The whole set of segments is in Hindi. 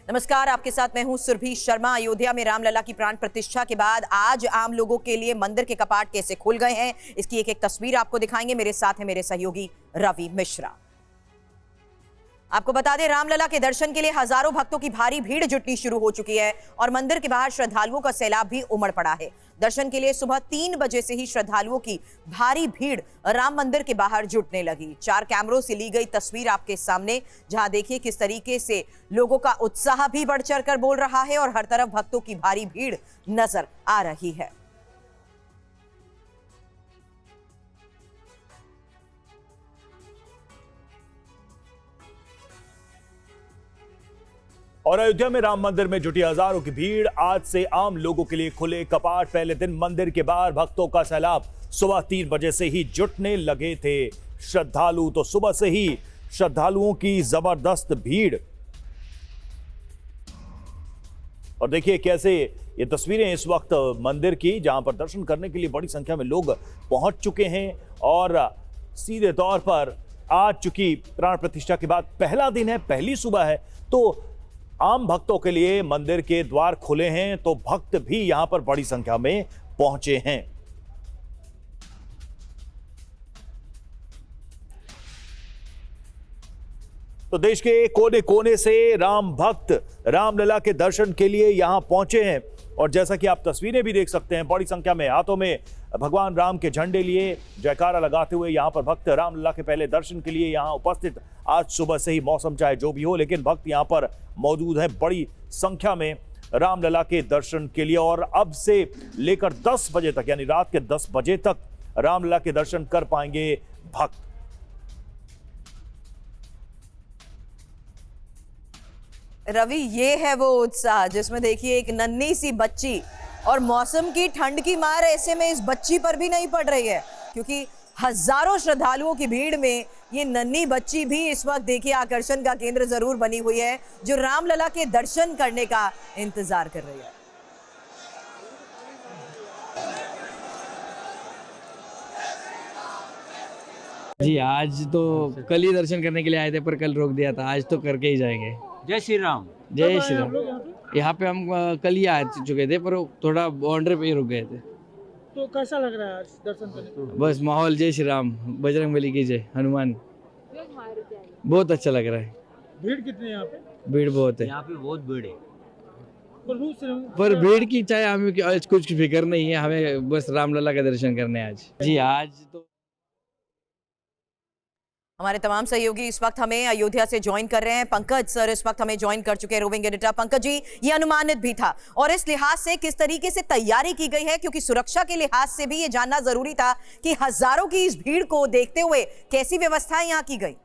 नमस्कार, आपके साथ मैं हूं सुरभि शर्मा। अयोध्या में रामलला की प्राण प्रतिष्ठा के बाद आज आम लोगों के लिए मंदिर के कपाट कैसे खुल गए हैं, इसकी एक एक तस्वीर आपको दिखाएंगे। मेरे साथ है मेरे सहयोगी रवि मिश्रा। आपको बता दें, रामलला के दर्शन के लिए हजारों भक्तों की भारी भीड़ जुटनी शुरू हो चुकी है और मंदिर के बाहर श्रद्धालुओं का सैलाब भी उमड़ पड़ा है। दर्शन के लिए सुबह 3 बजे से ही श्रद्धालुओं की भारी भीड़ राम मंदिर के बाहर जुटने लगी। 4 कैमरों से ली गई तस्वीर आपके सामने, जहां देखिए किस तरीके से लोगों का उत्साह भी बढ़ चढ़कर बोल रहा है और हर तरफ भक्तों की भारी भीड़ नजर आ रही है। और अयोध्या में राम मंदिर में जुटी हजारों की भीड़, आज से आम लोगों के लिए खुले कपाट। पहले दिन मंदिर के बाहर भक्तों का सैलाब सुबह 3 बजे से ही जुटने लगे थे श्रद्धालु। तो सुबह से ही श्रद्धालुओं की जबरदस्त भीड़। और देखिए कैसे ये तस्वीरें इस वक्त मंदिर की, जहां पर दर्शन करने के लिए बड़ी संख्या में लोग पहुंच चुके हैं। और सीधे तौर पर आज चूंकि प्राण प्रतिष्ठा के बाद पहला दिन है, पहली सुबह है, तो आम भक्तों के लिए मंदिर के द्वार खुले हैं, तो भक्त भी यहां पर बड़ी संख्या में पहुंचे हैं। तो देश के कोने कोने से राम भक्त रामलला के दर्शन के लिए यहां पहुंचे हैं। और जैसा कि आप तस्वीरें भी देख सकते हैं, बड़ी संख्या में हाथों में भगवान राम के झंडे लिए जयकारा लगाते हुए यहां पर भक्त रामलला के पहले दर्शन के लिए यहां उपस्थित। आज सुबह से ही मौसम चाहे जो भी हो, लेकिन भक्त यहां पर मौजूद हैं बड़ी संख्या में रामलला के दर्शन के लिए। और अब से लेकर 10 बजे तक, यानी रात के 10 बजे तक रामलला के दर्शन कर पाएंगे भक्त। रवि, ये है वो उत्साह जिसमें देखिए एक नन्ही सी बच्ची, और मौसम की ठंड की मार ऐसे में इस बच्ची पर भी नहीं पड़ रही है, क्योंकि हजारों श्रद्धालुओं की भीड़ में ये नन्ही बच्ची भी इस वक्त देखिए आकर्षण का केंद्र जरूर बनी हुई है, जो रामलला के दर्शन करने का इंतजार कर रही है। जी, आज तो कल ही दर्शन करने के लिए आए थे, पर कल रोक दिया था। आज तो करके ही जाएंगे। जय श्री राम। जय श्री राम। यहाँ पे हम कल ही आ चुके थे, पर थोड़ा बाउंड्री पे ही रुक गए थे। तो कैसा लग रहा है आज दर्शन करने को? बस माहौल, जय श्री राम, बजरंगबली की जय, हनुमान। बहुत अच्छा लग रहा है। भीड़ कितनी है यहाँ पे? भीड़ बहुत है यहाँ पे बहुत भीड़ है। पर भीड़ की चाहे हमें आज कुछ फिक्र नहीं है, हमें बस रामलला का दर्शन करने आज। जी, आज तो हमारे तमाम सहयोगी इस वक्त हमें अयोध्या से ज्वाइन कर रहे हैं। पंकज सर इस वक्त हमें ज्वाइन कर चुके हैं, रोविंग एडिटर। पंकज जी, ये अनुमानित भी था, और इस लिहाज से किस तरीके से तैयारी की गई है, क्योंकि सुरक्षा के लिहाज से भी ये जानना जरूरी था कि हजारों की इस भीड़ को देखते हुए कैसी व्यवस्थाएं यहाँ की गई?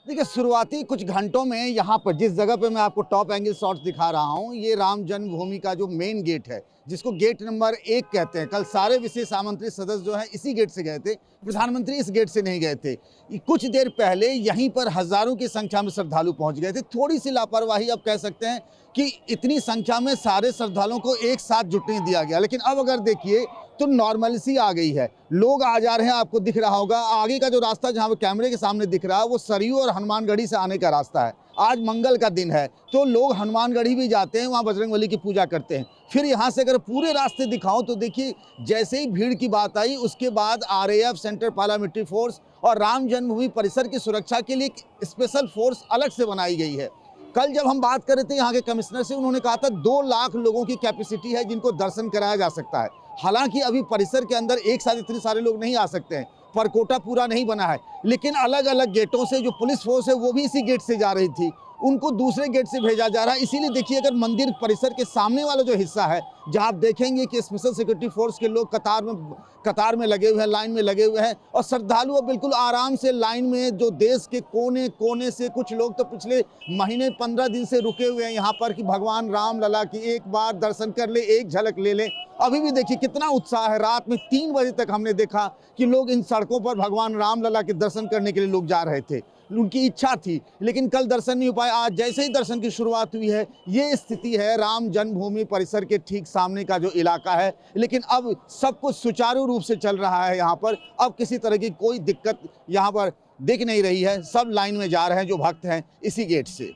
देखिए, शुरुआती कुछ घंटों में यहाँ पर जिस जगह पे मैं आपको टॉप एंगल शॉट्स दिखा रहा हूँ, ये राम जन्मभूमि का जो मेन गेट है, जिसको गेट नंबर 1 कहते हैं। कल सारे विशेष आमंत्रित सदस्य जो हैं इसी गेट से गए थे, प्रधानमंत्री इस गेट से नहीं गए थे। कुछ देर पहले यहीं पर हजारों की संख्या में श्रद्धालु पहुँच गए थे। थोड़ी सी लापरवाही अब कह सकते हैं कि इतनी संख्या में सारे श्रद्धालुओं को एक साथ जुटने दिया गया, लेकिन अब अगर देखिए तो नॉर्मलिटी आ गई है। लोग आ जा रहे हैं, आपको दिख रहा होगा आगे का जो रास्ता जहां कैमरे के सामने दिख रहा है, वो सरयू और हनुमानगढ़ी से आने का रास्ता है। आज मंगल का दिन है, तो लोग हनुमानगढ़ी भी जाते हैं, वहां बजरंगबली की पूजा करते हैं। फिर यहां से अगर पूरे रास्ते दिखाऊं तो देखिए, जैसे ही भीड़ की बात आई, उसके बाद RAF, सेंट्रल पार्लियामेंट्री फोर्स और राम जन्मभूमि परिसर की सुरक्षा के लिए एक स्पेशल फोर्स अलग से बनाई गई है। कल जब हम बात कर रहे थे यहाँ के कमिश्नर से, उन्होंने कहा था 2 लाख लोगों की कैपेसिटी है जिनको दर्शन कराया जा सकता है। हालांकि अभी परिसर के अंदर एक साथ इतने सारे लोग नहीं आ सकते हैं, पर कोटा पूरा नहीं बना है, लेकिन अलग अलग गेटों से जो पुलिस फोर्स है वो भी इसी गेट से जा रही थी, उनको दूसरे गेट से भेजा जा रहा है। इसीलिए देखिए, अगर मंदिर परिसर के सामने वाला जो हिस्सा है, जहां आप देखेंगे कि स्पेशल सिक्योरिटी फोर्स के लोग कतार में लगे हुए हैं, लाइन में लगे हुए हैं, और श्रद्धालु अब बिल्कुल आराम से लाइन में, जो देश के कोने कोने से, कुछ लोग तो पिछले महीने 15 दिन से रुके हुए हैं यहाँ पर कि भगवान रामलला की एक बार दर्शन कर ले, एक झलक ले ले। अभी भी देखिए कितना उत्साह है। रात में 3 बजे तक हमने देखा कि लोग इन सड़कों पर भगवान रामलला के दर्शन करने के लिए लोग जा रहे थे। उनकी इच्छा थी, लेकिन कल दर्शन नहीं हो पाए। आज जैसे ही दर्शन की शुरुआत हुई है, ये स्थिति है राम जन्मभूमि परिसर के ठीक सामने का जो इलाका है, लेकिन अब सब कुछ सुचारू रूप से चल रहा है यहाँ पर। अब किसी तरह की कोई दिक्कत यहाँ पर दिख नहीं रही है। सब लाइन में जा रहे हैं जो भक्त हैं इसी गेट से।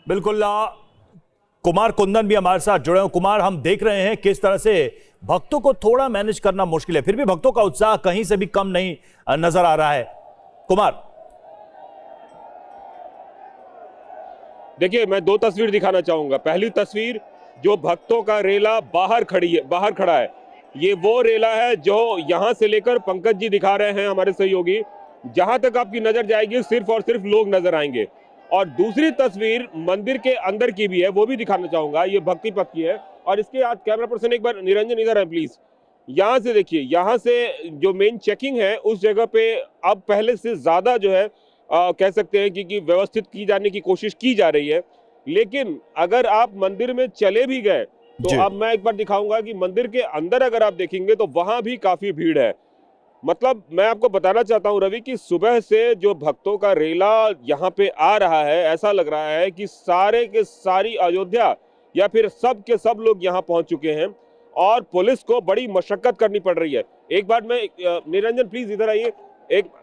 बिल्कुल। कुमार कुंदन भी हमारे साथ जुड़े हैं। कुमार, हम देख रहे हैं किस तरह से भक्तों को थोड़ा मैनेज करना मुश्किल है, फिर भी भक्तों का उत्साह कहीं से भी कम नहीं नजर आ रहा है। कुमार, देखिए, मैं दो तस्वीर दिखाना चाहूंगा। पहली तस्वीर, जो भक्तों का रेला बाहर खड़ा है, ये वो रेला है जो यहां से लेकर, पंकज जी दिखा रहे हैं हमारे सहयोगी, जहां तक आपकी नजर जाएगी सिर्फ और सिर्फ लोग नजर आएंगे। और दूसरी तस्वीर मंदिर के अंदर की भी है, वो भी दिखाना चाहूंगा। ये भक्ति पथ की है और इसके आज कैमरा पर्सन एक बार निरंजन इधर है प्लीज। यहाँ से देखिए, यहाँ से जो मेन चेकिंग है उस जगह पे अब पहले से ज्यादा जो है कह सकते हैं कि व्यवस्थित की जाने की कोशिश की जा रही है। लेकिन अगर आप मंदिर में चले भी गए तो अब मैं एक बार दिखाऊंगा कि मंदिर के अंदर अगर आप देखेंगे तो वहां भी काफी भीड़ है। मतलब मैं आपको बताना चाहता हूं रवि कि सुबह से जो भक्तों का रेला यहाँ पे आ रहा है, ऐसा लग रहा है कि सारे के सारी अयोध्या या फिर सब के सब लोग यहाँ पहुंच चुके हैं और पुलिस को बड़ी मशक्कत करनी पड़ रही है। एक बार मैं निरंजन प्लीज इधर आइए,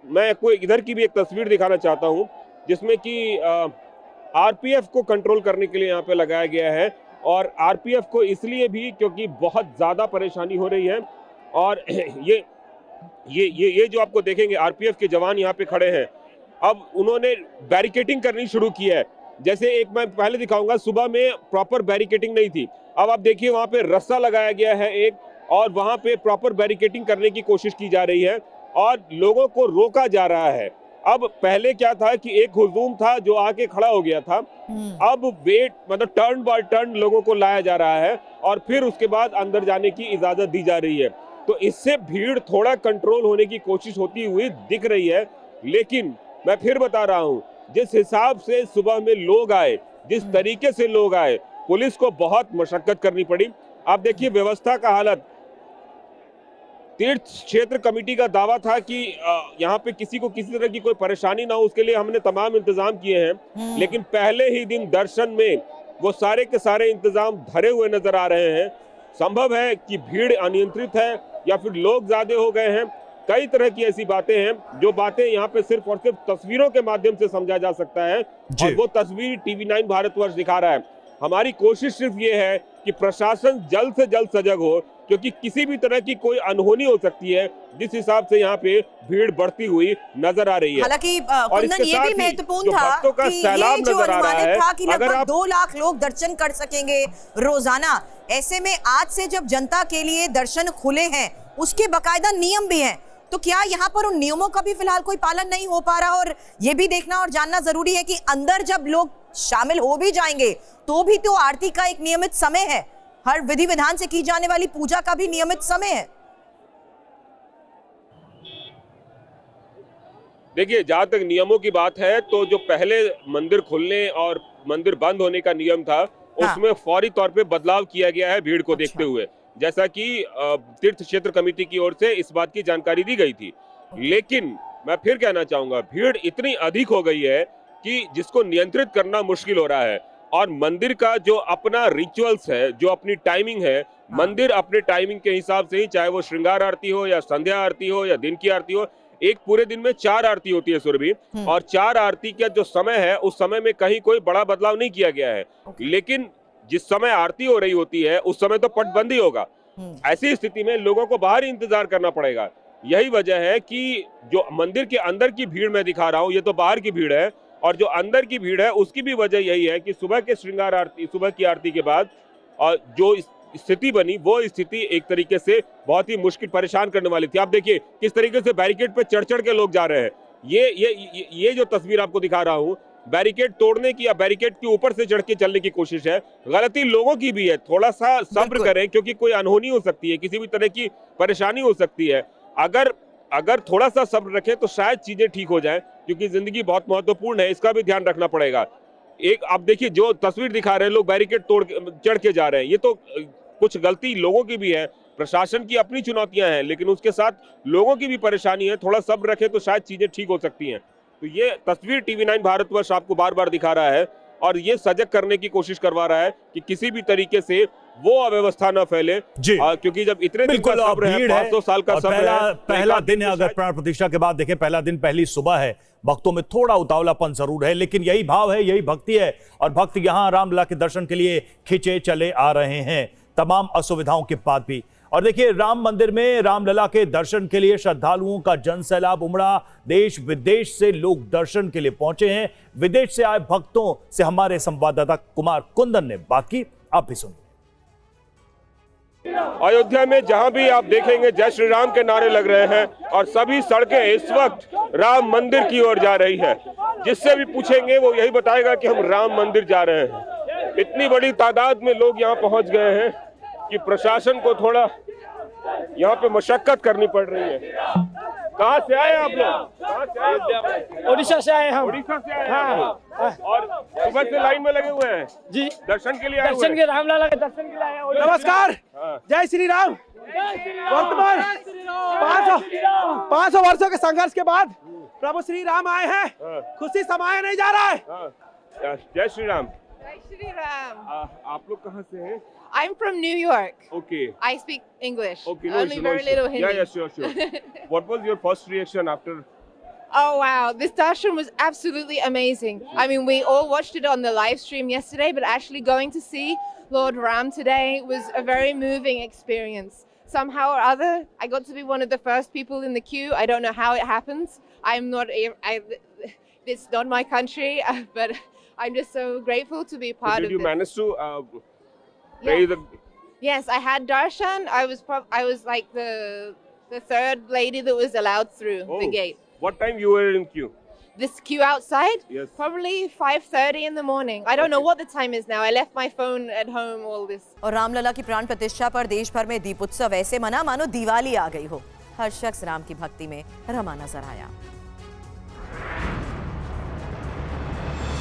मैं आपको इधर की भी एक तस्वीर दिखाना चाहता हूँ जिसमें कि आरपीएफ को कंट्रोल करने के लिए यहाँ पे लगाया गया है। और आरपीएफ को इसलिए भी क्योंकि बहुत ज्यादा परेशानी हो रही है। और ये जो आपको देखेंगे आरपीएफ के जवान यहाँ पे खड़े हैं, अब उन्होंने बैरिकेडिंग करनी शुरू की है। जैसे एक मैं पहले दिखाऊंगा, सुबह में प्रॉपर बैरिकेडिंग नहीं थी, अब आप देखिए वहां पे रस्सा लगाया गया है एक, और वहां पे प्रॉपर बैरिकेडिंग करने की कोशिश की जा रही है और लोगों को रोका जा रहा है। अब पहले क्या था कि एक हुजूम था जो आके खड़ा हो गया था, अब वेट मतलब टर्न बाय टर्न लोगों को लाया जा रहा है और फिर उसके बाद अंदर जाने की इजाजत दी जा रही है। तो इससे भीड़ थोड़ा कंट्रोल होने की कोशिश होती हुई दिख रही है। लेकिन मैं फिर बता रहा हूं, जिस हिसाब से सुबह में लोग आए, जिस तरीके से लोग आए, पुलिस को बहुत मशक्कत करनी पड़ी। आप देखिए व्यवस्था का हालत। तीर्थ क्षेत्र कमेटी का दावा था कि यहाँ पे किसी को किसी तरह की कोई परेशानी ना हो, उसके लिए हमने तमाम इंतजाम किए हैं। लेकिन पहले ही दिन दर्शन में वो सारे के सारे इंतजाम धरे हुए नजर आ रहे हैं। संभव है कि भीड़ अनियंत्रित है या फिर लोग ज्यादा हो गए हैं। कई तरह की ऐसी बातें हैं जो बातें यहाँ पे सिर्फ और सिर्फ तस्वीरों के माध्यम से समझा जा सकता है और वो तस्वीर टीवी9 भारतवर्ष दिखा रहा है। हमारी कोशिश सिर्फ ये है कि प्रशासन जल्द से जल्द सजग हो, क्योंकि किसी भी तरह की कोई अनहोनी हो सकती है जिस हिसाब से यहाँ पे भीड़ बढ़ती हुई नजर आ रही है। हालांकि कुंदन ये भी महत्वपूर्ण था कि ये जो अनुमानित था कि लगभग 2 लाख लोग दर्शन कर सकेंगे रोजाना, ऐसे में आज से जब जनता के लिए दर्शन खुले हैं उसके बाकायदा नियम भी हैं, तो क्या यहाँ पर उन नियमों का भी फिलहाल कोई पालन नहीं हो पा रहा? और ये भी देखना और जानना जरूरी है कि अंदर जब लोग शामिल हो भी जाएंगे तो भी तो आरती का एक नियमित समय है, हर विधि विधान से की जाने वाली पूजा का भी नियमित समय है। देखिए, जहां तक नियमों की बात है तो जो पहले मंदिर खुलने और मंदिर बंद होने का नियम था, उसमें फौरी तौर पे बदलाव किया गया है भीड़ को देखते हुए, जैसा कि तीर्थ क्षेत्र कमेटी की ओर से इस बात की जानकारी दी गई थी। लेकिन मैं फिर कहना चाहूंगा, भीड़ इतनी अधिक हो गई है कि जिसको नियंत्रित करना मुश्किल हो रहा है। और मंदिर का जो अपना रिचुअल्स है, जो अपनी टाइमिंग है, मंदिर अपने टाइमिंग के हिसाब से ही, चाहे वो श्रृंगार आरती हो या संध्या आरती हो या दिन की आरती हो, एक पूरे दिन में 4 आरती होती है सुरभि, और 4 आरती का जो समय है उस समय में कहीं कोई बड़ा बदलाव नहीं किया गया है। लेकिन जिस समय आरती हो रही होती है उस समय तो पट बंद ही होगा। ऐसी स्थिति में लोगों को बाहर ही इंतजार करना पड़ेगा। यही वजह है कि जो मंदिर के अंदर की भीड़ मैं दिखा रहा हूँ, ये तो बाहर की भीड़ है, और जो अंदर की भीड़ है उसकी भी वजह यही है कि सुबह के श्रृंगार आरती, सुबह की आरती के बाद और जो स्थिति बनी, वो स्थिति एक तरीके से बहुत ही मुश्किल, परेशान करने वाली थी। आप देखिए किस तरीके से बैरिकेड पे चढ़ के लोग जा रहे हैं। ये जो तस्वीर आपको दिखा रहा हूँ, बैरिकेड तोड़ने की या बैरिकेड के ऊपर से चढ़ के चलने की कोशिश है। गलती लोगों की भी है, थोड़ा सा सब्र करें, क्योंकि कोई अनहोनी हो सकती है, किसी भी तरह की परेशानी हो सकती है। अगर थोड़ा सा सब्र रखें तो शायद चीजें ठीक हो जाएं, क्योंकि जिंदगी बहुत महत्वपूर्ण है, इसका भी ध्यान रखना पड़ेगा। एक आप देखिए जो तस्वीर दिखा रहे हैं, लोग बैरिकेड तोड़ के चढ़ के जा रहे हैं, ये तो कुछ गलती लोगों की भी है, प्रशासन की अपनी चुनौतियां हैं, लेकिन उसके साथ लोगों की भी परेशानी है। थोड़ा सब्र रखें तो शायद चीजें ठीक हो सकती हैं। तो ये तस्वीर टीवी9 भारतवर्ष आपको बार बार दिखा रहा है और ये सजग करने की कोशिश करवा रहा है कि किसी भी तरीके से वो अव्यवस्था न फैले। जी। क्योंकि जब इतने दिन का बिल्कुल सब्र है, भीड़ है 500 साल का और सब्र है, तो पहला एक दिन है। आध अगर प्राण प्रतिष्ठा के बाद देखें, पहला दिन, पहली सुबह है, भक्तों में थोड़ा उतावलापन जरूर है, लेकिन यही भाव है, यही भक्ति है और भक्त यहां रामलला के दर्शन के लिए खिंचे चले आ रहे हैं तमाम असुविधाओं के बाद भी। और देखिए, राम मंदिर में रामलला के दर्शन के लिए श्रद्धालुओं का जनसैलाब उमड़ा। देश विदेश से लोग दर्शन के लिए पहुंचे हैं। विदेश से आए भक्तों से हमारे संवाददाता कुमार कुंदन ने बात की, आप भी सुनिए। अयोध्या में जहां भी आप देखेंगे जय श्री राम के नारे लग रहे हैं और सभी सड़कें इस वक्त राम मंदिर की ओर जा रही है। जिससे भी पूछेंगे वो यही बताएगा कि हम राम मंदिर जा रहे हैं। इतनी बड़ी तादाद में लोग यहां पहुंच गए हैं कि प्रशासन को थोड़ा यहाँ पे मशक्कत करनी पड़ रही है। कहाँ से आए आप लोग? कहाँ से आए? ओडिशा से आए हम। उड़ीसा से आए हैं। हाँ। और सुबह से लाइन में लगे हुए हैं जी, दर्शन के लिए आए हुए दर्शन हैं। के रामलला के दर्शन के लिए आए हैं। नमस्कार, हाँ। जय श्री राम। वर्तमान 500 वर्षों के संघर्ष के बाद प्रभु श्री राम आए हैं। हाँ। खुशी समाया नहीं जा रहा है। हाँ। जय Shri Ram. Jai Shri Ram. आप लोग कहाँ से हैं? I'm from New York. Okay. I speak English. Okay. No Only issue, no very issue. little Hindi. Yeah, sure. What was your first reaction after? Oh wow, this darshan was absolutely amazing. I mean, we all watched it on the live stream yesterday, but actually going to see Lord Ram today was a very moving experience. Somehow or other, I got to be one of the first people in the queue. I don't know how it happens. It's not my country, but I'm just so grateful to be part Did of you this. manage to pray the? Yes, I had darshan. I was like the third lady that was allowed through the gate. What time you were in queue? This queue outside? Yes. Probably 5:30 in the morning. I don't know what the time is now. I left my phone at home, all this. और रामलला की प्राण प्रतिष्ठा पर देश भर में दीप उत्सव ऐसे मना मानो दिवाली आ गई हो। हर शख्स राम की भक्ति में रमा नजर आया।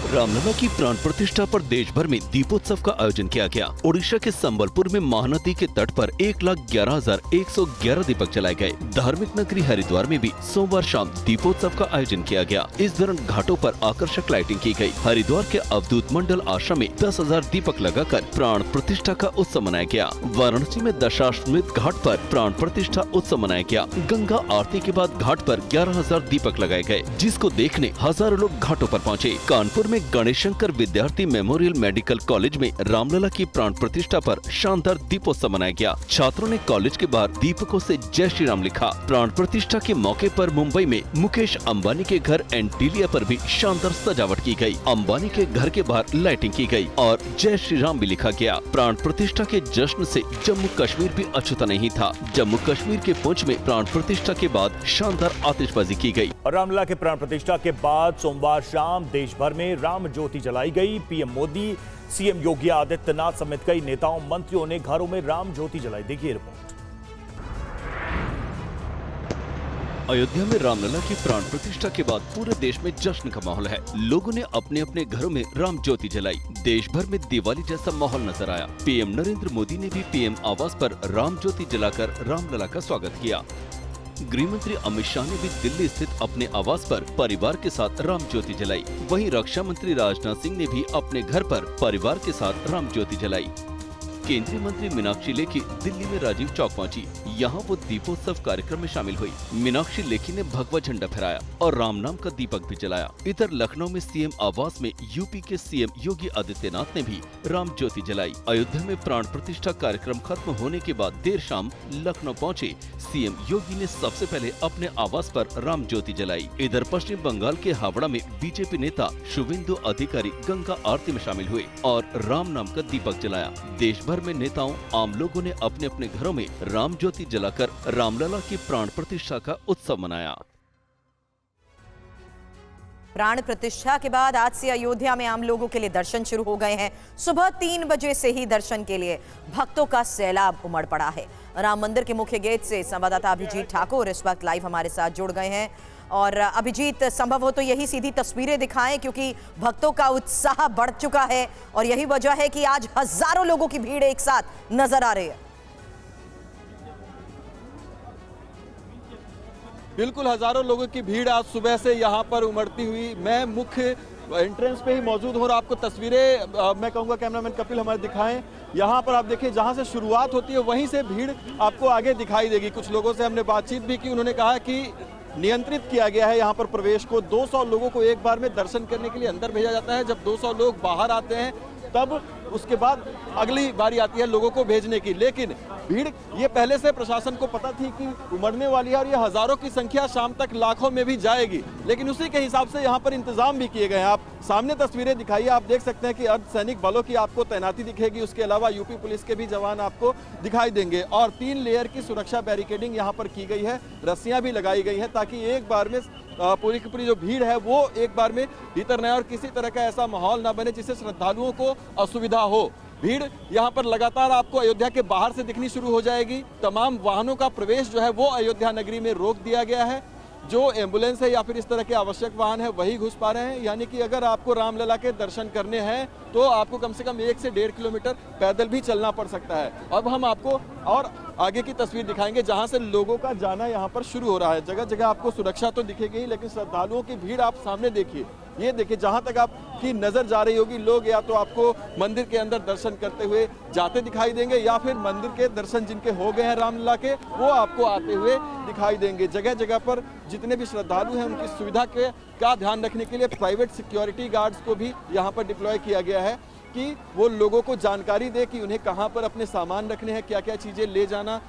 रामलला की प्राण प्रतिष्ठा पर देश भर में दीपोत्सव का आयोजन किया गया। ओडिशा के संबलपुर में महानदी के तट पर 1,11,111 दीपक जलाए गए। धार्मिक नगरी हरिद्वार में भी सोमवार शाम दीपोत्सव का आयोजन किया गया। इस दौरान घाटों पर आकर्षक लाइटिंग की गई। हरिद्वार के अवधूत मंडल आश्रम में 10,000 दीपक लगाकर प्राण प्रतिष्ठा का उत्सव मनाया गया। वाराणसी में दशाश्वमेध घाट पर प्राण प्रतिष्ठा उत्सव मनाया गया। गंगा आरती के बाद घाट पर 11,000 दीपक लगाए गए, जिसको देखने हजारों लोग घाटों पर पहुँचे। कानपुर में गणेश शंकर विद्यार्थी मेमोरियल मेडिकल कॉलेज में रामलला की प्राण प्रतिष्ठा पर शानदार दीपोत्सव मनाया गया। छात्रों ने कॉलेज के बाहर दीपकों से जय श्री राम लिखा। प्राण प्रतिष्ठा के मौके पर मुंबई में मुकेश अंबानी के घर एंटीलिया पर भी शानदार सजावट की गई। अंबानी के घर के बाहर लाइटिंग की गई और जय श्री राम भी लिखा गया। प्राण प्रतिष्ठा के जश्न से जम्मू कश्मीर भी अछूता नहीं था। जम्मू कश्मीर के पुंछ में प्राण प्रतिष्ठा के बाद शानदार आतिशबाजी की गई। और रामलला के प्राण प्रतिष्ठा के बाद सोमवार शाम देश भर में राम ज्योति जलाई गई। पीएम मोदी, सीएम योगी आदित्यनाथ समेत कई नेताओं, मंत्रियों ने घरों में राम ज्योति जलाई। देखिए रिपोर्ट। अयोध्या में रामलला की प्राण प्रतिष्ठा के बाद पूरे देश में जश्न का माहौल है। लोगों ने अपने अपने घरों में राम ज्योति जलाई। देश भर में दिवाली जैसा माहौल नजर आया। पीएम नरेंद्र मोदी ने भी पीएम आवास पर राम ज्योति जलाकर रामलला का स्वागत किया। गृह मंत्री अमित शाह ने भी दिल्ली स्थित अपने आवास पर परिवार के साथ राम ज्योति जलाई। वहीं रक्षा मंत्री राजनाथ सिंह ने भी अपने घर पर परिवार के साथ राम ज्योति जलाई। केंद्रीय मंत्री मीनाक्षी लेखी दिल्ली में राजीव चौक पहुंची। यहाँ वो दीपोत्सव कार्यक्रम में शामिल हुई। मीनाक्षी लेखी ने भगवा झंडा फहराया और राम नाम का दीपक भी जलाया। इधर लखनऊ में सीएम आवास में यूपी के सीएम योगी आदित्यनाथ ने भी राम ज्योति जलाई। अयोध्या में प्राण प्रतिष्ठा कार्यक्रम खत्म होने के बाद देर शाम लखनऊ पहुंचे सीएम योगी ने सबसे पहले अपने आवास पर राम ज्योति जलाई। इधर पश्चिम बंगाल के हावड़ा में बीजेपी नेता शुभेंदु अधिकारी गंगा आरती में शामिल हुए और राम नाम का दीपक जलाया। देश भर में नेताओं, आम लोगों ने अपने अपने घरों में राम ज्योति जलाकर रामलला की प्राण प्रतिष्ठा का उत्सव मनाया। प्राण प्रतिष्ठा के बाद आज से अयोध्या में आम लोगों के लिए दर्शन शुरू हो गए हैं। सुबह 3 बजे से ही दर्शन के लिए भक्तों का सैलाब उमड़ पड़ा है। राम मंदिर के मुख्य गेट से संवाददाता अभिजीत ठाकुर इस वक्त लाइव हमारे साथ जुड़ गए हैं। और अभिजीत, संभव हो तो यही सीधी तस्वीरें दिखाएं, क्योंकि भक्तों का उत्साह बढ़ चुका है और यही वजह है कि आज हजारों लोगों की भीड़ एक साथ नजर आ रही है। बिल्कुल हजारों लोगों की भीड़ आज सुबह से यहाँ पर उमड़ती हुई, मैं मुख्य एंट्रेंस पे ही मौजूद हूँ और आपको तस्वीरें मैं कहूँगा कैमरामैन कपिल हमारे दिखाएं। यहाँ पर आप देखिए जहाँ से शुरुआत होती है वहीं से भीड़ आपको आगे दिखाई देगी। कुछ लोगों से हमने बातचीत भी की, उन्होंने कहा कि नियंत्रित किया गया है यहाँ पर प्रवेश को। 200 लोगों को एक बार में दर्शन करने के लिए अंदर भेजा जाता है। जब 200 लोग बाहर आते हैं तब उसके बाद अगली बारी आती है लोगों को भेजने की। लेकिन भीड़ ये पहले से प्रशासन को पता थी कि उमड़ने वाली है और ये हजारों की संख्या शाम तक लाखों में भी जाएगी, लेकिन उसी के हिसाब से यहाँ पर इंतजाम भी किए गए हैं। आप सामने तस्वीरें दिखाइए, आप देख सकते हैं कि अर्धसैनिक बलों की आपको तैनाती दिखेगी। उसके अलावा यूपी पुलिस के भी जवान आपको दिखाई देंगे और 3 लेयर की सुरक्षा बैरिकेडिंग यहाँ पर की गई है। रस्सियां भी लगाई गई हैं ताकि एक बार में पूरी की पूरी जो भीड़ है वो एक बार में भीतर न आए और किसी तरह का ऐसा माहौल ना बने जिससे श्रद्धालुओं को असुविधा हो। भीड़ यहाँ पर लगातार आपको अयोध्या के बाहर से दिखनी शुरू हो जाएगी। तमाम वाहनों का प्रवेश जो है वो अयोध्या नगरी में रोक दिया गया है। जो एम्बुलेंस है या फिर इस तरह के आवश्यक वाहन है वही घुस पा रहे हैं। यानी कि अगर आपको रामलला के दर्शन करने हैं तो आपको कम से कम 1 से 1.5 किलोमीटर पैदल भी चलना पड़ सकता है। अब हम आपको और आगे की तस्वीर दिखाएंगे जहां से लोगों का जाना यहां पर शुरू हो रहा है। जगह जगह आपको सुरक्षा तो दिखेगी ही, लेकिन श्रद्धालुओं की भीड़ आप सामने देखिए। ये देखिए जहां तक आपकी नजर जा रही होगी, लोग या तो आपको मंदिर के अंदर दर्शन करते हुए जाते दिखाई देंगे या फिर मंदिर के दर्शन जिनके हो गए हैं रामलला के वो आपको आते हुए दिखाई देंगे। जगह जगह पर जितने भी श्रद्धालु हैं उनकी सुविधा का ध्यान रखने के लिए प्राइवेट सिक्योरिटी गार्ड्स को भी यहाँ पर डिप्लॉय किया गया है कि वो लोगों को जानकारी दे कि उन्हें कहाँ पर अपने सामान रखने हैं, क्या क्या चीज़ें ले जाना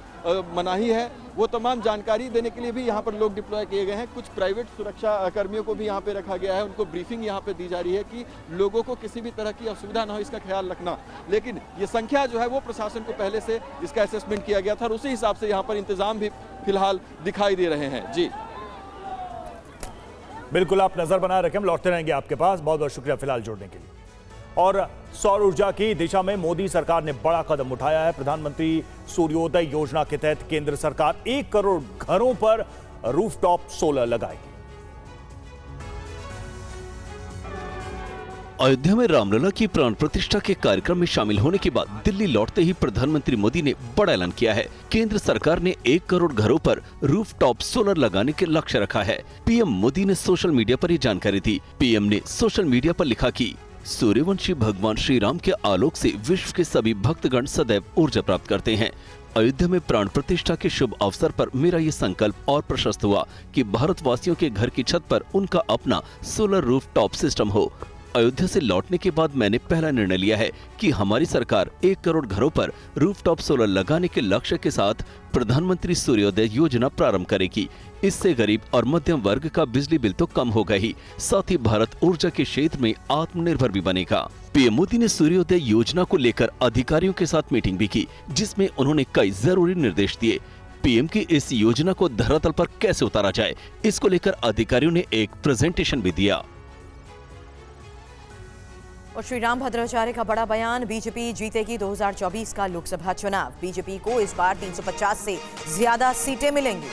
मनाही है, वो तमाम जानकारी देने के लिए भी यहाँ पर लोग डिप्लॉय किए गए हैं। कुछ प्राइवेट सुरक्षा कर्मियों को भी यहाँ पे रखा गया है, उनको ब्रीफिंग यहाँ पे दी जा रही है कि लोगों को किसी भी तरह की असुविधा ना हो, इसका ख्याल रखना। लेकिन ये संख्या जो है वो प्रशासन को पहले से इसका असेसमेंट किया गया था और उसी हिसाब से यहाँ पर इंतजाम भी फिलहाल दिखाई दे रहे हैं। जी बिल्कुल, आप नजर बनाए रखें, हम लौटते रहेंगे आपके पास। बहुत बहुत शुक्रिया फिलहाल जुड़ने के लिए। और सौर ऊर्जा की दिशा में मोदी सरकार ने बड़ा कदम उठाया है। प्रधानमंत्री सूर्योदय योजना के तहत केंद्र सरकार 1 करोड़ घरों पर रूफटॉप सोलर लगाएगी। अयोध्या में रामलला की प्राण प्रतिष्ठा के कार्यक्रम में शामिल होने के बाद दिल्ली लौटते ही प्रधानमंत्री मोदी ने बड़ा ऐलान किया है। केंद्र सरकार ने 1 करोड़ घरों पर रूफटॉप सोलर लगाने के लक्ष्य रखा है। पीएम मोदी ने सोशल मीडिया पर ये जानकारी दी। पीएम ने सोशल मीडिया पर लिखा कि सूर्यवंशी भगवान श्री राम के आलोक से विश्व के सभी भक्तगण सदैव ऊर्जा प्राप्त करते हैं। अयोध्या में प्राण प्रतिष्ठा के शुभ अवसर पर मेरा ये संकल्प और प्रशस्त हुआ कि भारतवासियों के घर की छत पर उनका अपना सोलर रूफटॉप सिस्टम हो। अयोध्या से लौटने के बाद मैंने पहला निर्णय लिया है कि हमारी सरकार 1 करोड़ घरों पर रूफटॉप सोलर लगाने के लक्ष्य के साथ प्रधानमंत्री सूर्योदय योजना प्रारंभ करेगी। इससे गरीब और मध्यम वर्ग का बिजली बिल तो कम होगा ही, साथ ही भारत ऊर्जा के क्षेत्र में आत्मनिर्भर भी बनेगा। पीएम मोदी ने सूर्योदय योजना को लेकर अधिकारियों के साथ मीटिंग भी की, जिसमें उन्होंने कई जरूरी निर्देश दिए। पीएम की इस योजना को धरातल पर कैसे उतारा जाए, इसको लेकर अधिकारियों ने एक प्रेजेंटेशन भी दिया। और श्री राम भद्राचार्य का बड़ा बयान, बीजेपी जीतेगी 2024 का लोकसभा चुनाव। बीजेपी को इस बार 350 से ज्यादा सीटें मिलेंगी।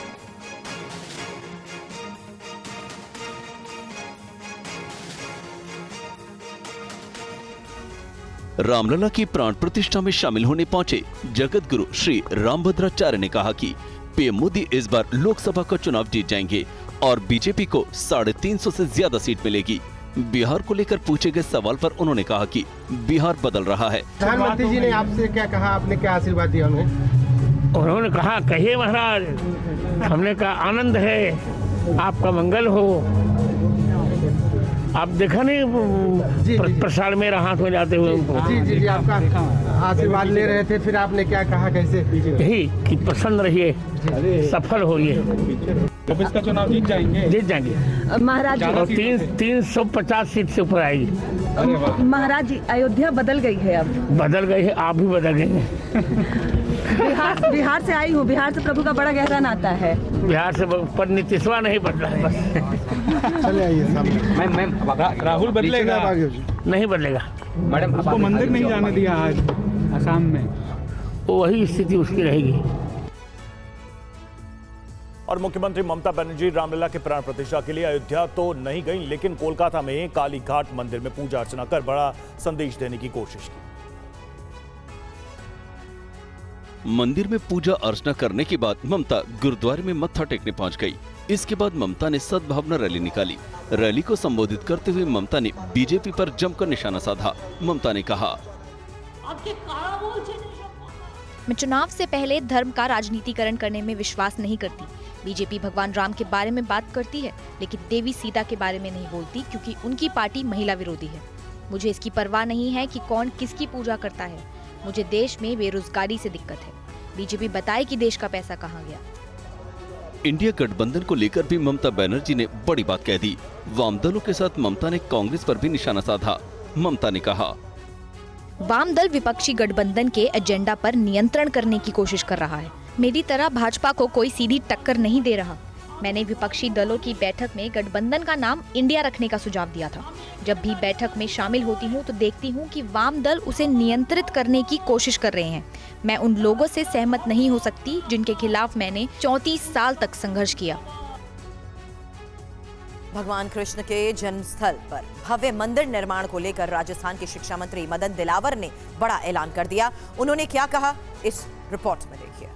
रामलला की प्राण प्रतिष्ठा में शामिल होने पहुंचे जगत गुरु श्री रामभद्राचार्य ने कहा कि पीएम मोदी इस बार लोकसभा का चुनाव जीत जाएंगे और बीजेपी को 350 से ज्यादा सीट मिलेगी। बिहार को लेकर पूछे गए सवाल पर उन्होंने कहा कि बिहार बदल रहा है। प्रधानमंत्री जी ने आपसे क्या कहा, आपने क्या आशीर्वाद दिया उन्हें? उन्होंने कहा कहिए महाराज, हमने कहा आनंद है, आपका मंगल हो। आप देखा नहीं प्रसाद में हाथ में जाते हुए उनको। जी जी जी, आपका आशीर्वाद ले रहे थे, फिर आपने क्या कहा, कैसे? यही कि प्रसन्न रहिए, सफल होइए, ऑफिस का चुनाव जीत जाएंगे। जीत जाएंगे महाराज। और 350 सीट से ऊपर आएगी। महाराज अयोध्या बदल गई है, अब बदल गई है, आप भी बदल गए हैं। बिहार से आई हूँ, बिहार से प्रभु का बड़ा गहरा नाता है। बिहार से पर नीतीशवा नहीं बदला है बस। चले आइए सामने। मैम राहुल बदलेगा? नहीं बदलेगा मैडम, आपको मंदिर नहीं जाने दिया आज असम में, वही स्थिति उसकी रहेगी। और मुख्यमंत्री ममता बनर्जी रामलला के प्राण प्रतिष्ठा के लिए अयोध्या तो नहीं गई, लेकिन कोलकाता में काली घाट मंदिर में पूजा अर्चना कर बड़ा संदेश देने की कोशिश की। मंदिर में पूजा अर्चना करने के बाद ममता गुरुद्वारे में मत्था टेकने पहुंच गई। इसके बाद ममता ने सद्भावना रैली निकाली। रैली को संबोधित करते हुए ममता ने बीजेपी पर जमकर निशाना साधा। ममता ने कहा, मैं चुनाव से पहले धर्म का राजनीतिकरण करने में विश्वास नहीं करती। बीजेपी भगवान राम के बारे में बात करती है, लेकिन देवी सीता के बारे में नहीं बोलती, क्योंकि उनकी पार्टी महिला विरोधी है। मुझे इसकी परवाह नहीं है कि कौन किसकी पूजा करता है। मुझे देश में बेरोजगारी से दिक्कत है। बीजेपी बताए कि देश का पैसा कहाँ गया। इंडिया गठबंधन को लेकर भी ममता बनर्जी ने बड़ी बात कह दी। वाम दलों के साथ ममता ने कांग्रेस पर भी निशाना साधा। ममता ने कहा, वाम दल विपक्षी गठबंधन के एजेंडा पर नियंत्रण करने की कोशिश कर रहा है। मेरी तरह भाजपा को कोई सीधी टक्कर नहीं दे रहा। मैंने विपक्षी दलों की बैठक में गठबंधन का नाम इंडिया रखने का सुझाव दिया था। जब भी बैठक में शामिल होती हूँ तो देखती हूँ कि वाम दल उसे नियंत्रित करने की कोशिश कर रहे हैं। मैं उन लोगों से सहमत नहीं हो सकती जिनके खिलाफ मैंने 34 साल तक संघर्ष किया। भगवान कृष्ण के जन्मस्थल पर भव्य मंदिर निर्माण को लेकर राजस्थान के शिक्षा मंत्री मदन दिलावर ने बड़ा ऐलान कर दिया। उन्होंने क्या कहा, इस रिपोर्ट में देखिए।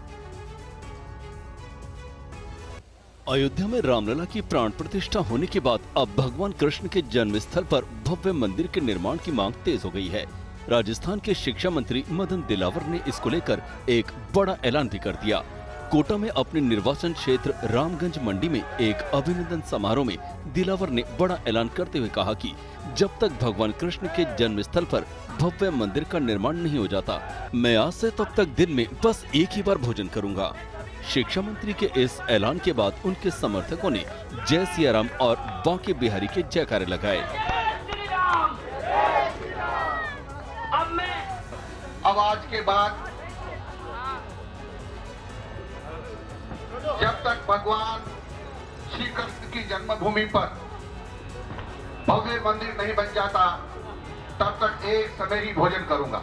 अयोध्या में रामलला की प्राण प्रतिष्ठा होने के बाद अब भगवान कृष्ण के जन्मस्थल पर भव्य मंदिर के निर्माण की मांग तेज हो गई है। राजस्थान के शिक्षा मंत्री मदन दिलावर ने इसको लेकर एक बड़ा ऐलान भी कर दिया। कोटा में अपने निर्वाचन क्षेत्र रामगंज मंडी में एक अभिनंदन समारोह में दिलावर ने बड़ा ऐलान करते हुए कहा कि जब तक भगवान कृष्ण के जन्म स्थल पर भव्य मंदिर का निर्माण नहीं हो जाता, मैं आज से तब तक दिन में बस एक ही बार भोजन करूंगा। शिक्षा मंत्री के इस ऐलान के बाद उनके समर्थकों ने जय सिया राम और बांके बिहारी के जयकारे लगाए। अब आज के बाद जब तक भगवान श्री कृष्ण की जन्मभूमि पर भव्य मंदिर नहीं बन जाता, तब तक एक समय ही भोजन करूंगा।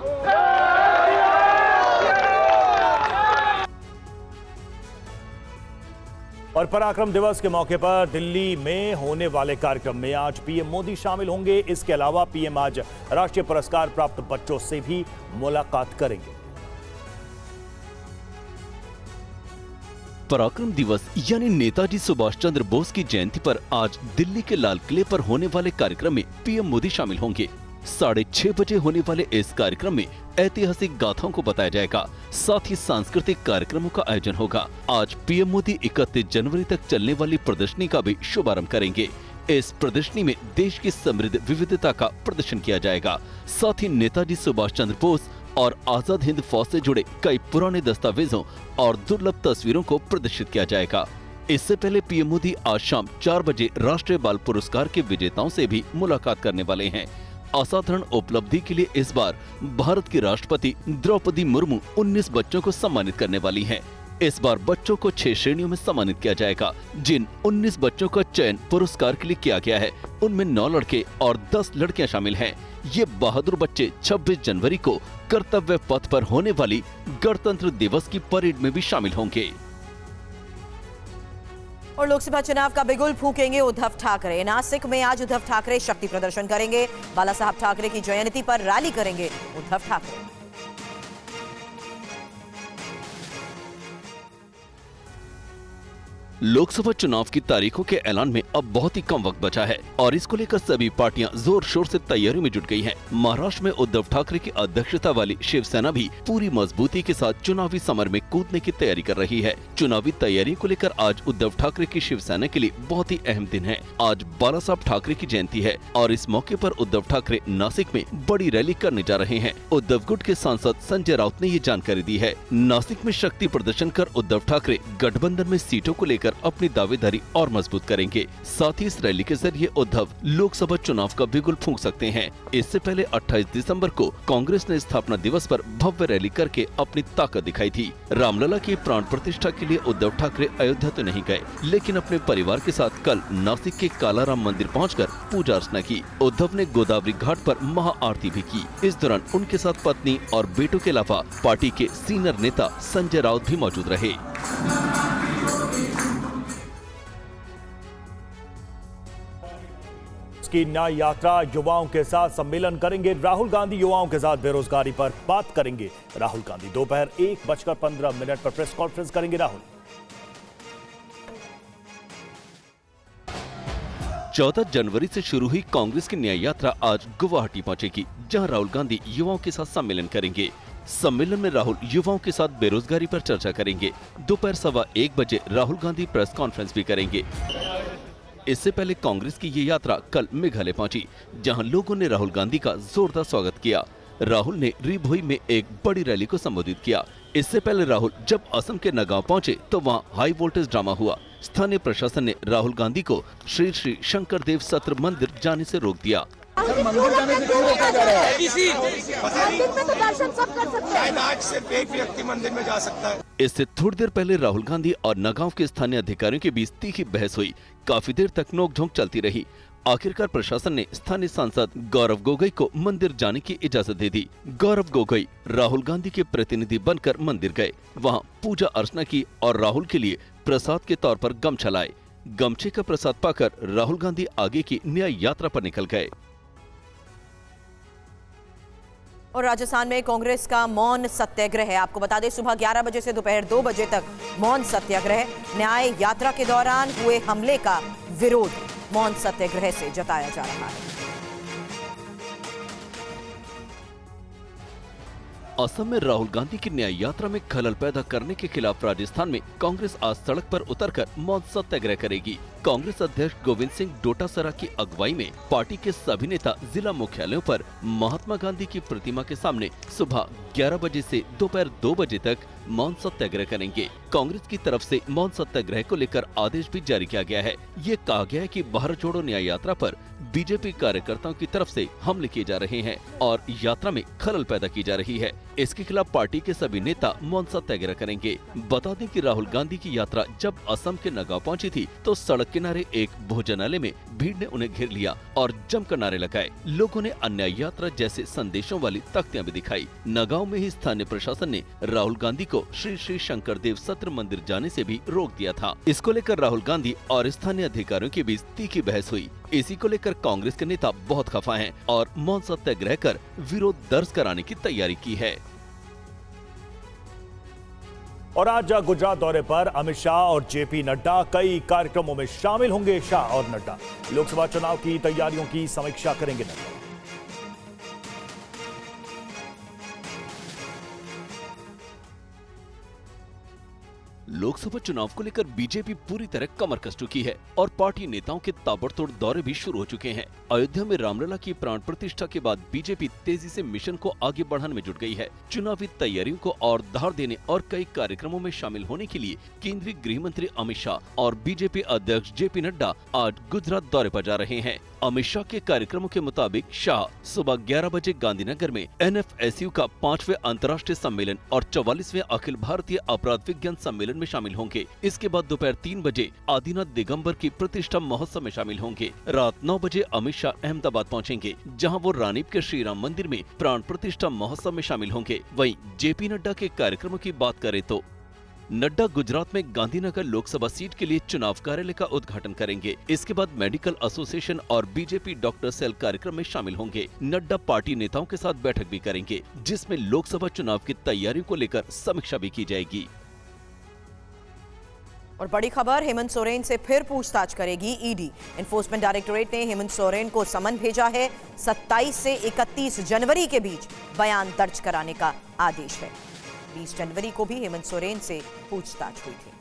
और पराक्रम दिवस के मौके पर दिल्ली में होने वाले कार्यक्रम में आज पीएम मोदी शामिल होंगे। इसके अलावा पीएम आज राष्ट्रीय पुरस्कार प्राप्त बच्चों से भी मुलाकात करेंगे। पराक्रम दिवस यानी नेताजी सुभाष चंद्र बोस की जयंती पर आज दिल्ली के लाल किले पर होने वाले कार्यक्रम में पीएम मोदी शामिल होंगे। 6:30 बजे होने वाले इस कार्यक्रम में ऐतिहासिक गाथाओं को बताया जाएगा। साथ ही सांस्कृतिक कार्यक्रमों का आयोजन होगा। आज पीएम मोदी 31 जनवरी तक चलने वाली प्रदर्शनी का भी शुभारंभ करेंगे। इस प्रदर्शनी में देश की समृद्ध विविधता का प्रदर्शन किया जाएगा। साथ ही नेताजी सुभाष चंद्र बोस और आजाद हिंद फौज से जुड़े कई पुराने दस्तावेजों और दुर्लभ तस्वीरों को प्रदर्शित किया जाएगा। इससे पहले पीएम मोदी आज शाम 4 बजे राष्ट्रीय बाल पुरस्कार के विजेताओं से भी मुलाकात करने वाले हैं। असाधारण उपलब्धि के लिए इस बार भारत की राष्ट्रपति द्रौपदी मुर्मू 19 बच्चों को सम्मानित करने वाली हैं। इस बार बच्चों को 6 श्रेणियों में सम्मानित किया जाएगा। जिन 19 बच्चों का चयन पुरस्कार के लिए किया गया है, उनमें 9 लड़के और 10 लड़कियां शामिल हैं। ये बहादुर बच्चे 26 जनवरी को कर्तव्य पथ पर होने वाली गणतंत्र दिवस की परेड में भी शामिल होंगे। और लोकसभा चुनाव का बिगुल फूकेंगे उद्धव ठाकरे। नासिक में आज उद्धव ठाकरे शक्ति प्रदर्शन करेंगे। बाला साहब ठाकरे की जयंती पर रैली करेंगे उद्धव ठाकरे। लोकसभा चुनाव की तारीखों के ऐलान में अब बहुत ही कम वक्त बचा है और इसको लेकर सभी पार्टियां जोर शोर से तैयारियों में जुट गई हैं। महाराष्ट्र में उद्धव ठाकरे की अध्यक्षता वाली शिवसेना भी पूरी मजबूती के साथ चुनावी समर में कूदने की तैयारी कर रही है। चुनावी तैयारी को लेकर आज उद्धव ठाकरे की शिवसेना के लिए बहुत ही अहम दिन है। आज बाला साहब ठाकरे की जयंती है और इस मौके पर उद्धव ठाकरे नासिक में बड़ी रैली करने जा रहे हैं। उद्धव गुट के सांसद संजय राउत ने ये जानकारी दी है। नासिक में शक्ति प्रदर्शन कर उद्धव ठाकरे गठबंधन में सीटों को लेकर अपनी दावेदारी और मजबूत करेंगे। साथ ही इस रैली के जरिए उद्धव लोकसभा चुनाव का बिगुल फूंक सकते हैं। इससे पहले 28 दिसंबर को कांग्रेस ने स्थापना दिवस पर भव्य रैली करके अपनी ताकत दिखाई थी। रामलला की प्राण प्रतिष्ठा के लिए उद्धव ठाकरे अयोध्या तो नहीं गए, लेकिन अपने परिवार के साथ कल नासिक के कालाराम मंदिर पहुंचकर पूजा अर्चना की। उद्धव ने गोदावरी घाट पर महाआरती भी की। इस दौरान उनके साथ पत्नी और बेटों के अलावा पार्टी के सीनियर नेता संजय राउत भी मौजूद रहे। की न्याय यात्रा, युवाओं के साथ सम्मेलन करेंगे राहुल गांधी, युवाओं के साथ बेरोजगारी पर बात करेंगे राहुल गांधी। दोपहर 1:15 पर प्रेस कॉन्फ्रेंस करेंगे राहुल। 14 जनवरी से शुरू हुई कांग्रेस की न्याय यात्रा आज गुवाहाटी पहुंचेगी, जहां राहुल गांधी युवाओं के साथ सम्मेलन करेंगे। सम्मेलन में राहुल युवाओं के साथ बेरोजगारी पर चर्चा करेंगे। दोपहर 1:15 बजे राहुल गांधी प्रेस कॉन्फ्रेंस भी करेंगे। इससे पहले कांग्रेस की ये यात्रा कल मेघालय पहुंची, जहां लोगों ने राहुल गांधी का जोरदार स्वागत किया। राहुल ने रिभोई में एक बड़ी रैली को संबोधित किया। इससे पहले राहुल जब असम के नगांव पहुंचे तो वहां हाई वोल्टेज ड्रामा हुआ। स्थानीय प्रशासन ने राहुल गांधी को श्री श्री शंकर देव सत्र मंदिर जाने से रोक दिया। मंदिर जाने से क्यों रोका जा रहा है? मंदिर में तो दर्शन सब कर सकते हैं। आज सिर्फ एक व्यक्ति मंदिर में जा सकता है। इससे थोड़ी देर पहले राहुल गांधी और नगांव के स्थानीय अधिकारियों के बीच तीखी बहस हुई। काफी देर तक नोकझोंक चलती रही। आखिरकार प्रशासन ने स्थानीय सांसद गौरव गोगोई को मंदिर जाने की इजाजत दे दी। गौरव गोगोई राहुल गांधी के प्रतिनिधि बनकर मंदिर गए, वहां पूजा अर्चना की और राहुल के लिए प्रसाद के तौर पर गमछा लाए। गमछे का प्रसाद पाकर राहुल गांधी आगे की न्याय यात्रा पर निकल गए। और राजस्थान में कांग्रेस का मौन सत्याग्रह है। आपको बता दें, सुबह 11 बजे से दोपहर 2 बजे तक मौन सत्याग्रह। न्याय यात्रा के दौरान हुए हमले का विरोध मौन सत्याग्रह से जताया जा रहा है। असम में राहुल गांधी की न्याय यात्रा में खलल पैदा करने के खिलाफ राजस्थान में कांग्रेस आज सड़क पर उतरकर मौन सत्याग्रह करेगी। कांग्रेस अध्यक्ष गोविंद सिंह डोटासरा की अगुवाई में पार्टी के सभी नेता जिला मुख्यालयों पर महात्मा गांधी की प्रतिमा के सामने सुबह 11 बजे से दोपहर 2 बजे तक मौन सत्याग्रह करेंगे। कांग्रेस की तरफ से मौन सत्याग्रह को लेकर आदेश भी जारी किया गया है। ये कहा गया है कि भारत जोड़ो न्याय यात्रा पर बीजेपी कार्यकर्ताओं की तरफ से हमले किए जा रहे हैं और यात्रा में खलल पैदा की जा रही है। इसके खिलाफ पार्टी के सभी नेता मौन सत्याग्रह करेंगे। बता दें कि राहुल गांधी की यात्रा जब असम के नगांव पहुंची थी तो सड़क किनारे एक भोजनालय में भीड़ ने उन्हें घेर लिया और जमकर नारे लगाए। लोगों ने अन्याय यात्रा जैसे संदेशों वाली तख्तियां भी दिखाई। नगांव में ही स्थानीय प्रशासन ने राहुल गांधी को श्री श्री शंकर देव सत्र मंदिर जाने से भी रोक दिया था। इसको लेकर राहुल गांधी और स्थानीय अधिकारियों के बीच तीखी बहस हुई। इसी को लेकर कांग्रेस के नेता बहुत खफा हैं और मौन सत्याग्रह कर विरोध दर्ज कराने की तैयारी की है। और आज गुजरात दौरे पर अमित शाह और जेपी नड्डा, कई कार्यक्रमों में शामिल होंगे शाह और नड्डा। लोकसभा चुनाव की तैयारियों की समीक्षा करेंगे नड्डा। लोकसभा चुनाव को लेकर बीजेपी पूरी तरह कमर कस चुकी है और पार्टी नेताओं के ताबड़तोड़ दौरे भी शुरू हो चुके हैं। अयोध्या में रामलला की प्राण प्रतिष्ठा के बाद बीजेपी तेजी से मिशन को आगे बढ़ाने में जुट गई है। चुनावी तैयारियों को और धार देने और कई कार्यक्रमों में शामिल होने के लिए केंद्रीय गृह मंत्री अमित शाह और बीजेपी अध्यक्ष जेपी नड्डा आज गुजरात दौरे पर जा रहे हैं। अमित शाह के कार्यक्रमों के मुताबिक शाह सुबह 11 बजे गांधीनगर में NFSU का 5वें अंतर्राष्ट्रीय सम्मेलन और 44वें अखिल भारतीय अपराध विज्ञान सम्मेलन में शामिल होंगे। इसके बाद दोपहर 3 बजे आदिनाथ दिगंबर की प्रतिष्ठा महोत्सव में शामिल होंगे। रात 9 बजे अमित शाह अहमदाबाद पहुंचेंगे, जहां वो रानीप के श्री राम मंदिर में प्राण प्रतिष्ठा महोत्सव में शामिल होंगे। वहीं जेपी नड्डा के कार्यक्रमों की बात करें तो नड्डा गुजरात में गांधीनगर लोकसभा सीट के लिए चुनाव कार्यालय का उद्घाटन करेंगे। इसके बाद मेडिकल एसोसिएशन और बीजेपी डॉक्टर सेल कार्यक्रम में शामिल होंगे। नड्डा पार्टी नेताओं के साथ बैठक भी करेंगे, जिसमें लोकसभा चुनाव की तैयारियों को लेकर समीक्षा भी की जाएगी। और बड़ी खबर, हेमंत सोरेन से फिर पूछताछ करेगी ईडी। एनफोर्समेंट डायरेक्टोरेट ने हेमंत सोरेन को समन भेजा है। 27 से 31 जनवरी के बीच बयान दर्ज कराने का आदेश है। 20 जनवरी को भी हेमंत सोरेन से पूछताछ हुई थी।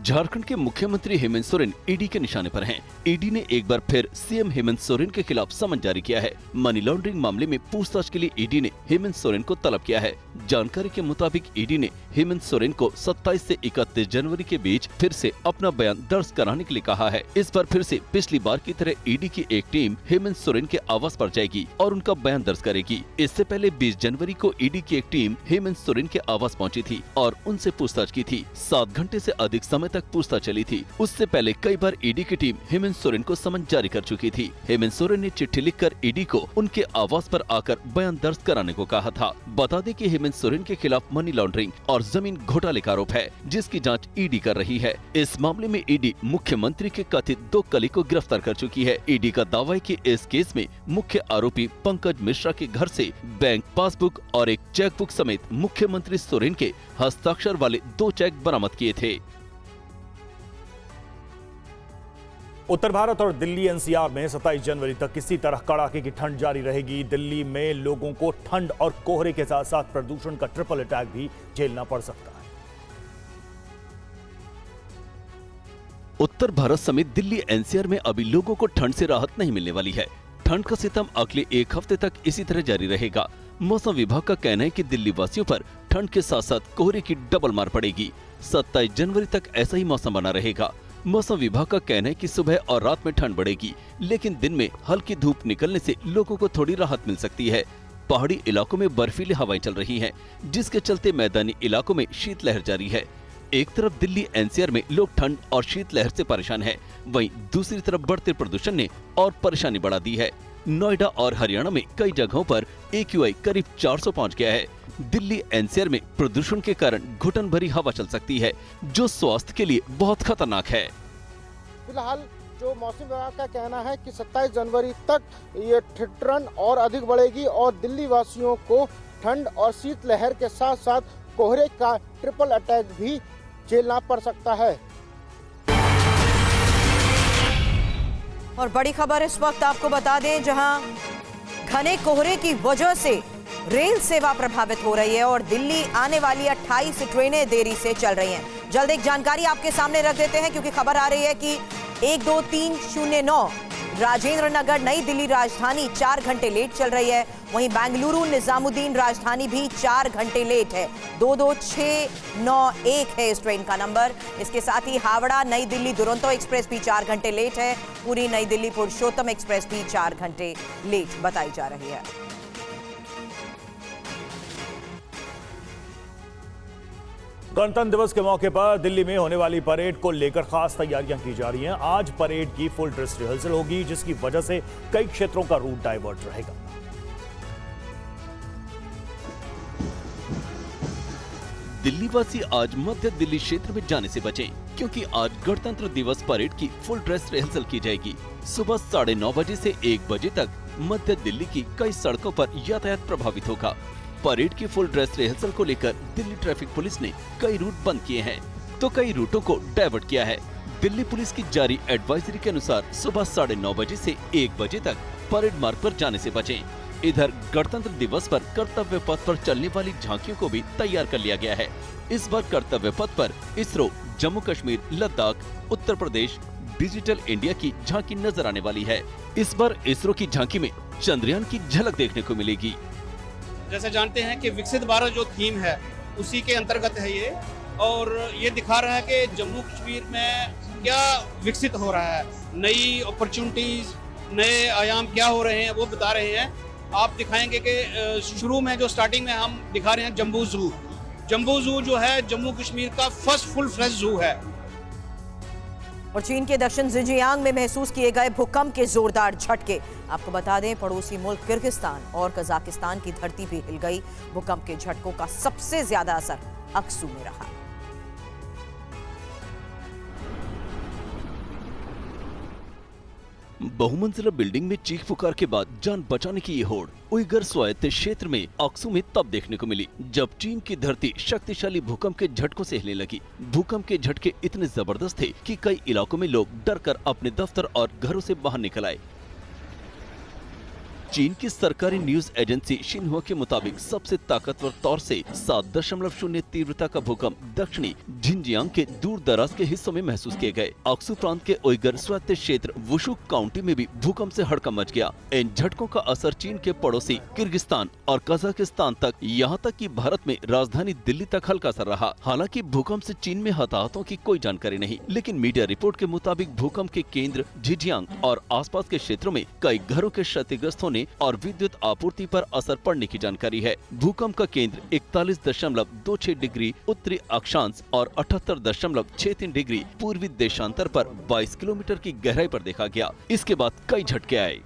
झारखंड के मुख्यमंत्री हेमंत सोरेन ईडी के निशाने पर हैं। ईडी ने एक बार फिर सीएम हेमंत सोरेन के खिलाफ समन जारी किया है। मनी लॉन्ड्रिंग मामले में पूछताछ के लिए ईडी ने हेमंत सोरेन को तलब किया है। जानकारी के मुताबिक ईडी ने हेमंत सोरेन को 27 से 31 जनवरी के बीच फिर से अपना बयान दर्ज कराने के लिए कहा है। इस बार फिर से पिछली बार की तरह ईडी की एक टीम हेमंत सोरेन के आवास पर जाएगी और उनका बयान दर्ज करेगी। इससे पहले 20 जनवरी को ईडी की एक टीम हेमंत सोरेन के आवास पहुंची थी और उनसे पूछताछ की थी। 7 घंटे से अधिक समय तक पूछताछ चली थी। उससे पहले कई बार ईडी की टीम हेमंत सोरेन को समन जारी कर चुकी थी। हेमंत सोरेन ने चिट्ठी लिखकर ईडी को उनके आवास पर आकर बयान दर्ज कराने को कहा था। बता दें कि हेमंत सोरेन के खिलाफ मनी लॉन्ड्रिंग और जमीन घोटाले का आरोप है, जिसकी जांच ईडी कर रही है। इस मामले में ईडी मुख्यमंत्री के कथित 2 कलीग को गिरफ्तार कर चुकी है। ईडी का दावा है कि इस केस में मुख्य आरोपी पंकज मिश्रा के घर से बैंक पासबुक और एक चेकबुक समेत मुख्यमंत्री सोरेन के हस्ताक्षर वाले 2 चेक बरामद किए थे। उत्तर भारत और दिल्ली एनसीआर में 27 जनवरी तक किसी तरह कड़ाके की ठंड जारी रहेगी। दिल्ली में लोगों को ठंड और कोहरे के साथ साथ प्रदूषण का ट्रिपल अटैक भी झेलना पड़ सकता है। उत्तर भारत समेत दिल्ली एनसीआर में अभी लोगों को ठंड से राहत नहीं मिलने वाली है। ठंड का सितम अगले 1 हफ्ते तक इसी तरह जारी रहेगा। मौसम विभाग का कहना है कि दिल्ली वासियों पर ठंड के साथ साथ कोहरे की डबल मार पड़ेगी। 27 जनवरी तक ऐसा ही मौसम बना रहेगा। मौसम विभाग का कहना है कि सुबह और रात में ठंड बढ़ेगी, लेकिन दिन में हल्की धूप निकलने से लोगों को थोड़ी राहत मिल सकती है। पहाड़ी इलाकों में बर्फीली हवाएं चल रही हैं, जिसके चलते मैदानी इलाकों में शीतलहर जारी है। एक तरफ दिल्ली एनसीआर में लोग ठंड और शीतलहर से परेशान हैं, वहीं दूसरी तरफ बढ़ते प्रदूषण ने और परेशानी बढ़ा दी है। नोएडा और हरियाणा में कई जगहों पर AQI करीब 400 पहुंच गया है। दिल्ली एनसीआर में प्रदूषण के कारण घुटन भरी हवा चल सकती है, जो स्वास्थ्य के लिए बहुत खतरनाक है। फिलहाल जो मौसम विभाग का कहना है कि 27 जनवरी तक ये ठंड और अधिक बढ़ेगी और दिल्ली वासियों को ठंड और शीतलहर के साथ साथ कोहरे का ट्रिपल अटैक भी झेलना पड़ सकता है। और बड़ी खबर इस वक्त आपको बता दें, जहां घने कोहरे की वजह से रेल सेवा प्रभावित हो रही है और दिल्ली आने वाली 28 ट्रेनें देरी से चल रही हैं। जल्द एक जानकारी आपके सामने रख देते हैं, क्योंकि खबर आ रही है कि 12309 राजेंद्र नगर नई दिल्ली राजधानी 4 घंटे लेट चल रही है। वहीं बेंगलुरु निजामुद्दीन राजधानी भी 4 घंटे लेट है। 22691 है इस ट्रेन का नंबर। इसके साथ ही हावड़ा नई दिल्ली दुरंतो एक्सप्रेस भी 4 घंटे लेट है। पूरी नई दिल्ली पुरुषोत्तम एक्सप्रेस भी 4 घंटे लेट बताई जा रही है। गणतंत्र दिवस के मौके पर दिल्ली में होने वाली परेड को लेकर खास तैयारियां की जा रही हैं। आज परेड की फुल ड्रेस रिहर्सल होगी, जिसकी वजह से कई क्षेत्रों का रूट डाइवर्ट रहेगा। दिल्ली वासी आज मध्य दिल्ली क्षेत्र में जाने से बचें, क्योंकि आज गणतंत्र दिवस परेड की फुल ड्रेस रिहर्सल की जाएगी। सुबह 9:30 बजे से 1 बजे तक मध्य दिल्ली की कई सड़कों पर यातायात प्रभावित होगा। परेड की फुल ड्रेस रिहर्सल को लेकर दिल्ली ट्रैफिक पुलिस ने कई रूट बंद किए हैं, तो कई रूटों को डाइवर्ट किया है। दिल्ली पुलिस की जारी एडवाइजरी के अनुसार सुबह 9:30 बजे से 1 बजे तक परेड मार्ग पर जाने से बचें। इधर गणतंत्र दिवस पर कर्तव्य पथ पर चलने वाली झांकियों को भी तैयार कर लिया गया है। इस बार कर्तव्य पथ पर इसरो, जम्मू कश्मीर, लद्दाख, उत्तर प्रदेश, डिजिटल इंडिया की झांकी नजर आने वाली है। इस बार इसरो की झांकी में चंद्रयान की झलक देखने को मिलेगी। जैसे जानते हैं कि विकसित भारत जो थीम है उसी के अंतर्गत है ये, और ये दिखा रहा है कि जम्मू कश्मीर में क्या विकसित हो रहा है, नई अपॉर्चुनिटीज, नए आयाम क्या हो रहे हैं वो बता रहे हैं। आप दिखाएंगे कि शुरू में जो स्टार्टिंग में हम दिखा रहे हैं जम्बू जू। जम्बू जू जो है जम्मू कश्मीर का फर्स्ट फुल फ्लेज जू है। और चीन के दक्षिण जिंजियांग में महसूस किए गए भूकंप के जोरदार झटके। आपको बता दें, पड़ोसी मुल्क किर्गिस्तान और कजाकिस्तान की धरती भी हिल गई। भूकंप के झटकों का सबसे ज्यादा असर अक्सू में रहा। बहुमंजिला बिल्डिंग में चीख पुकार के बाद जान बचाने की ये होड़ उइगर स्वायत्त क्षेत्र में अक्सू में तब देखने को मिली, जब चीन की धरती शक्तिशाली भूकंप के झटकों से हिलने लगी। भूकंप के झटके इतने जबरदस्त थे कि कई इलाकों में लोग डरकर अपने दफ्तर और घरों से बाहर निकल आए। चीन की सरकारी न्यूज एजेंसी शिन्हुआ के मुताबिक सबसे ताकतवर तौर से 7.0 तीव्रता का भूकंप दक्षिणी झिंजियांग के दूर दराज के हिस्सों में महसूस किए गए। अक्सू प्रांत के उइगर स्वायत्त क्षेत्र वुशु काउंटी में भी भूकंप से हड़कंप मच गया। इन झटकों का असर चीन के पड़ोसी किर्गिस्तान और कजाकिस्तान तक, यहाँ तक कि भारत में राजधानी दिल्ली तक हल्का असर रहा। हालांकि भूकंप से चीन में हताहतों की कोई जानकारी नहीं, लेकिन मीडिया रिपोर्ट के मुताबिक भूकंप के केंद्र झिंजियांग और आसपास के क्षेत्रों में कई घरों के क्षतिग्रस्त होने होने और विद्युत आपूर्ति पर असर पड़ने की जानकारी है। भूकंप का केंद्र 41.26 डिग्री उत्तरी अक्षांश और 78.63 डिग्री पूर्वी देशांतर पर 22 किलोमीटर की गहराई पर देखा गया। इसके बाद कई झटके आए।